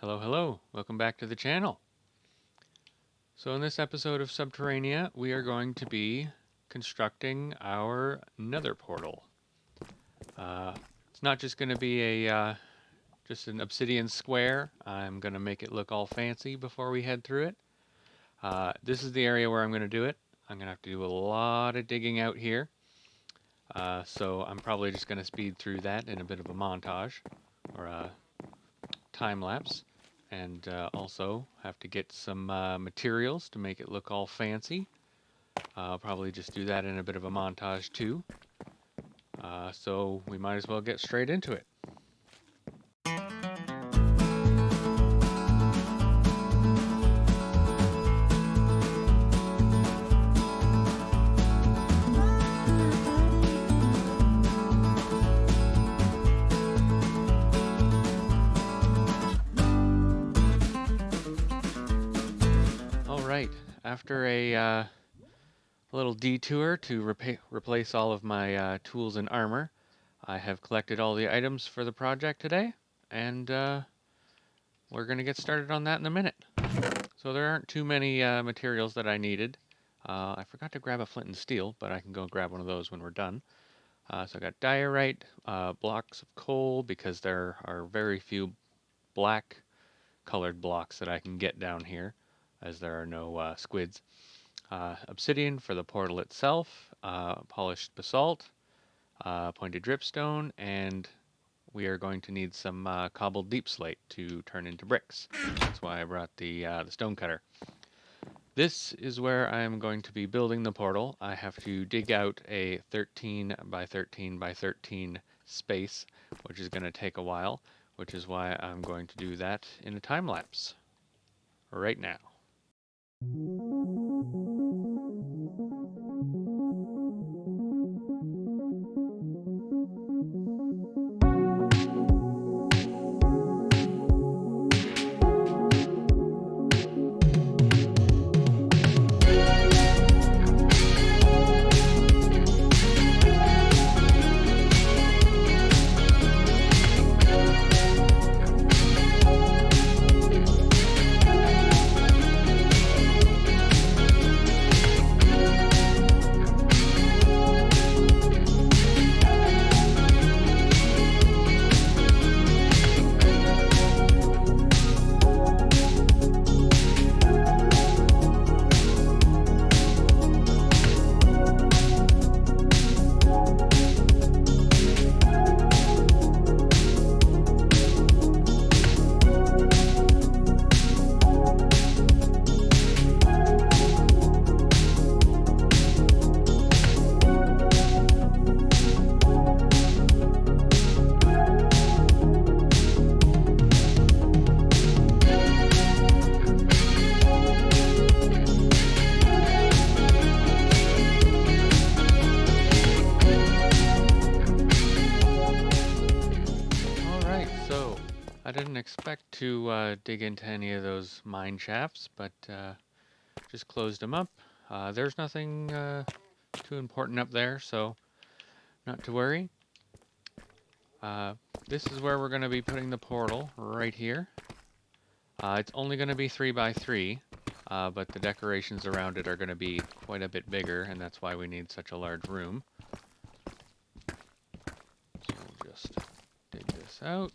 Hello, hello. Welcome back to the channel. So in this episode of Subterranea, we are going to be constructing our Nether Portal. Uh, it's not just going to be just an obsidian square. I'm going to make it look all fancy before we head through it. This is the area where I'm going to do it. I'm going to have to do a lot of digging out here. So I'm probably just going to speed through that in a bit of a montage or a time lapse. And also have to get some materials to make it look all fancy. I'll probably just do that in a bit of a montage too. So we might as well get straight into it. Alright, after a little detour to replace all of my tools and armor, I have collected all the items for the project today, and we're going to get started on that in a minute. So there aren't too many materials that I needed. I forgot to grab a flint and steel, but I can go grab one of those when we're done. So I got diorite, blocks of coal, because there are very few black colored blocks that I can get down here, as there are no squids. Obsidian for the portal itself, polished basalt, pointed dripstone, and we are going to need some cobbled deep slate to turn into bricks. That's why I brought the stone cutter. This is where I am going to be building the portal. I have to dig out a 13 by 13 by 13 space, which is going to take a while, which is why I'm going to do that in a time lapse right now. I didn't expect to dig into any of those mine shafts, but just closed them up. There's nothing too important up there, so not to worry. This is where we're going to be putting the portal, right here. It's only going to be 3 by 3, but the decorations around it are going to be quite a bit bigger, and that's why we need such a large room. So we'll just dig this out.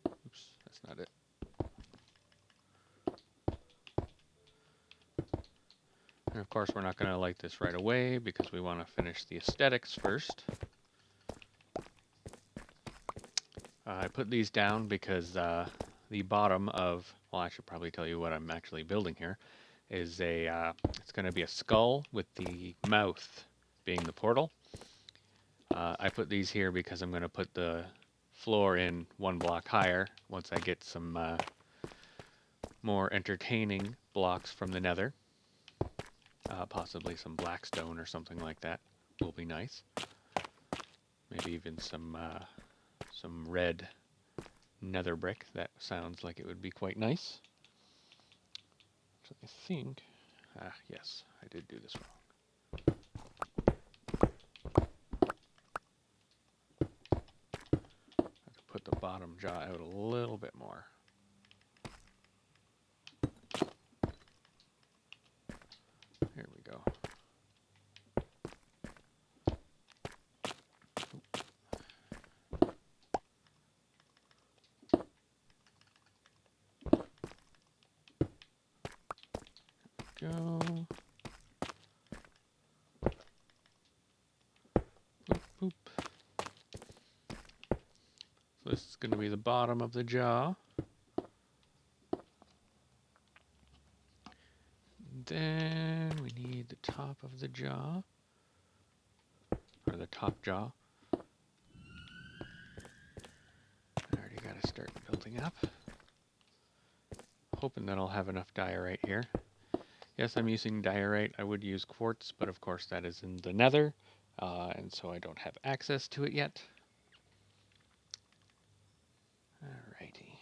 Oops, that's not it. And of course we're not going to light this right away because we want to finish the aesthetics first. I put these down because the bottom of, well, I should probably tell you what I'm actually building here, is it's going to be a skull with the mouth being the portal. I put these here because I'm going to put the floor in 1 block higher once I get some more entertaining blocks from the nether. Possibly some blackstone or something like that will be nice. Maybe even some red nether brick. That sounds like it would be quite nice. So I think, yes, I did do this wrong. I have to put the bottom jaw out a little bit more. Here we go. Go. Boop, boop. So this is going to be the bottom of the jaw. Then we need the top of the jaw, or the top jaw. I already got to start building up. Hoping that I'll have enough diorite here. Yes, I'm using diorite. I would use quartz, but of course that is in the nether, and so I don't have access to it yet. Alrighty.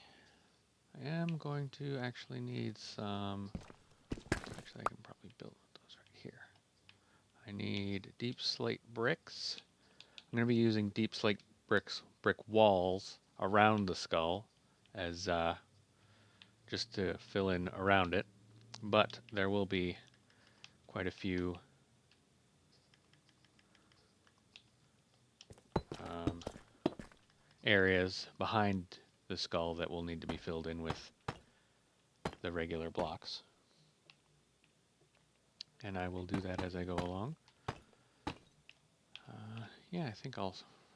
I am going to actually need some... Actually, I can probably build those right here. I need deep slate bricks. I'm going to be using deep slate brick walls around the skull as just to fill in around it, but there will be quite a few areas behind the skull that will need to be filled in with the regular blocks. And I will do that as I go along. Yeah, I think I'll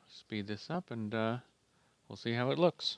speed this up and we'll see how it looks.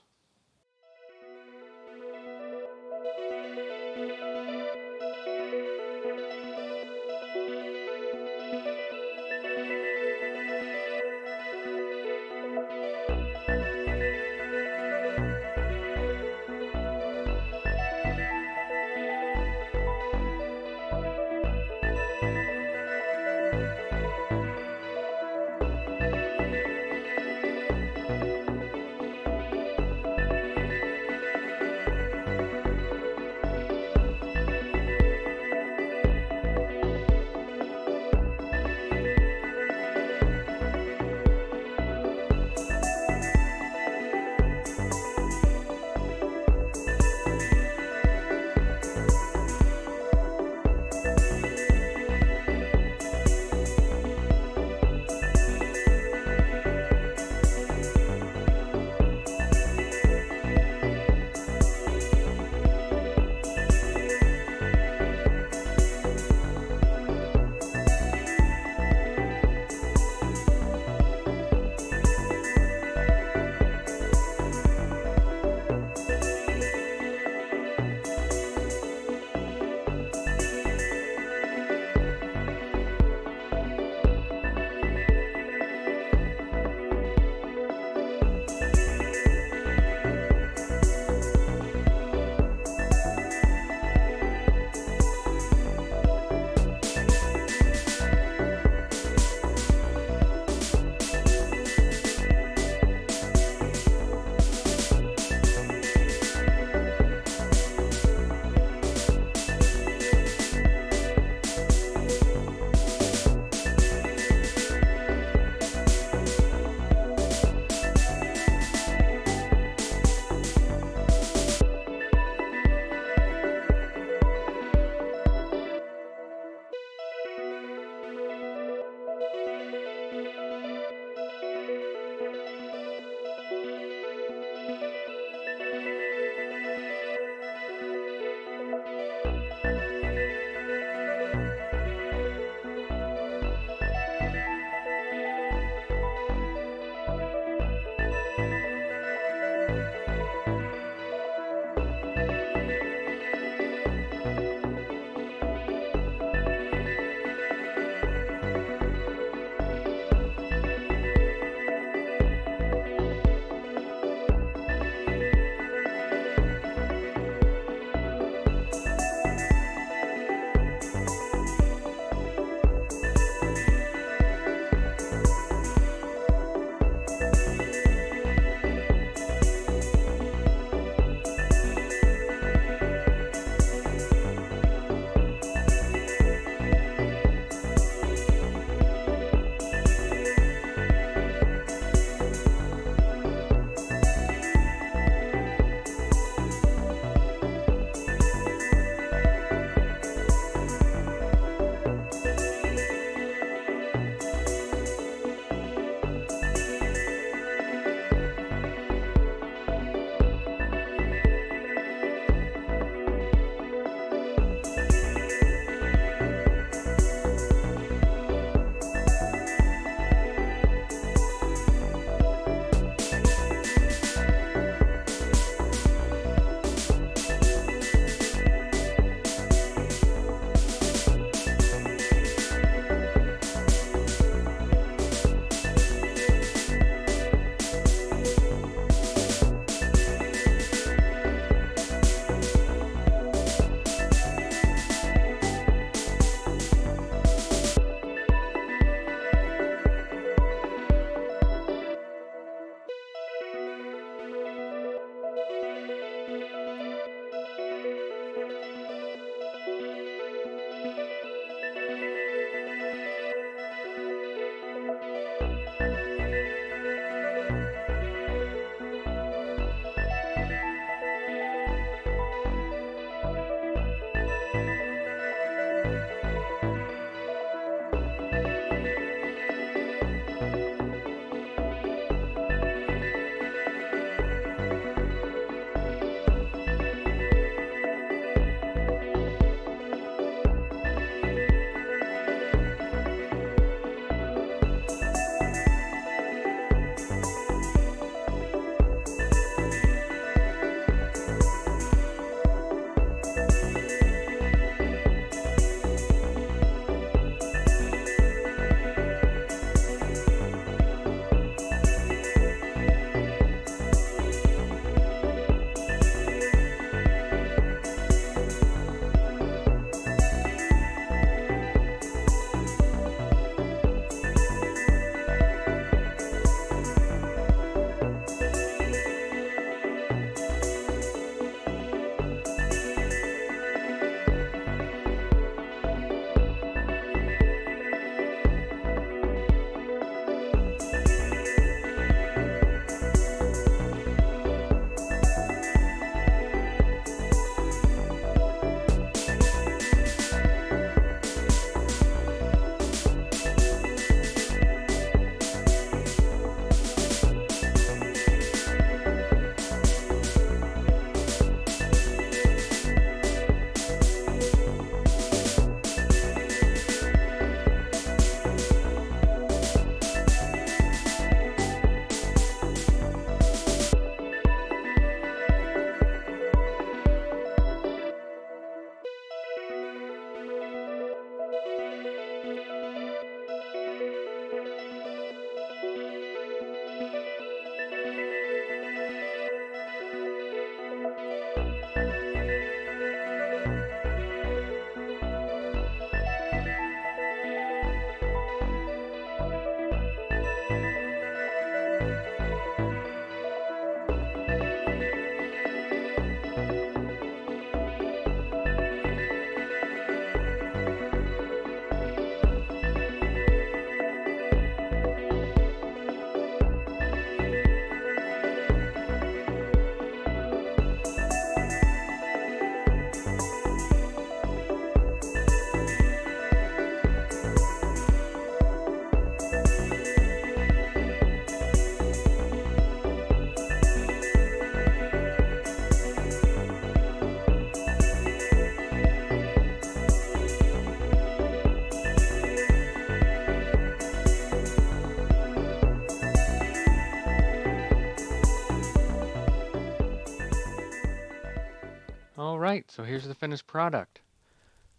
Alright, so here's the finished product.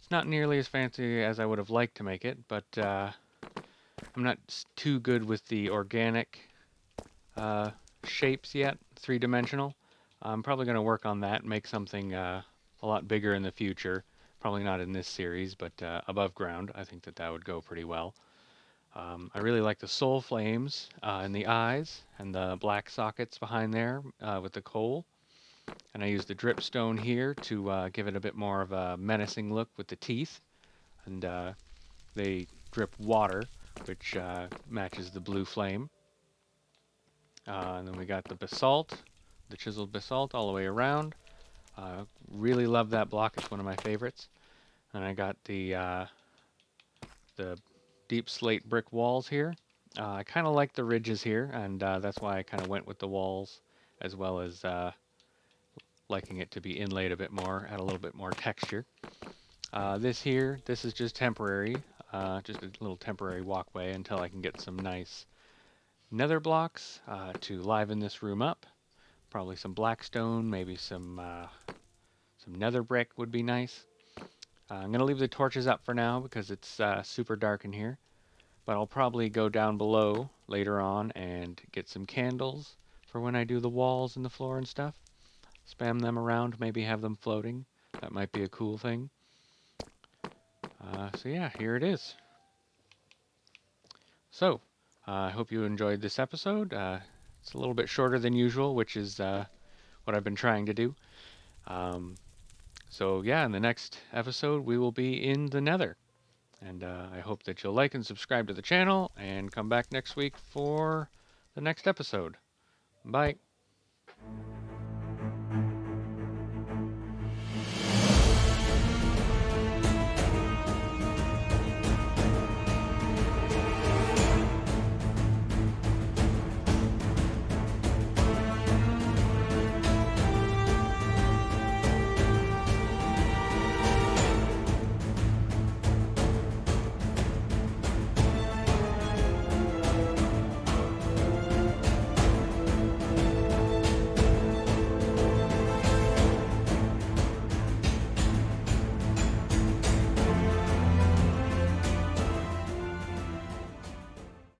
It's not nearly as fancy as I would have liked to make it, but I'm not too good with the organic uh, shapes yet, three-dimensional. I'm probably going to work on that and make something a lot bigger in the future. Probably not in this series, but above ground. I think that that would go pretty well. I really like the soul flames in the eyes and the black sockets behind there with the coal. And I used the dripstone here to give it a bit more of a menacing look with the teeth. And they drip water, which matches the blue flame. And then we got the basalt, the chiseled basalt all the way around. Really love that block. It's one of my favorites. And I got the deep slate brick walls here. I kind of like the ridges here, and that's why I kind of went with the walls, as well as liking it to be inlaid a bit more, add a little bit more texture. This here, this is just temporary, just a little temporary walkway until I can get some nice nether blocks to liven this room up. Probably some blackstone, maybe some nether brick would be nice. I'm going to leave the torches up for now because it's super dark in here. But I'll probably go down below later on and get some candles for when I do the walls and the floor and stuff. Spam them around, maybe have them floating. That might be a cool thing. So yeah, here it is. So, I hope you enjoyed this episode. It's a little bit shorter than usual, which is what I've been trying to do. Um, so yeah, in the next episode, we will be in the Nether. And I hope that you'll like and subscribe to the channel and come back next week for the next episode. Bye.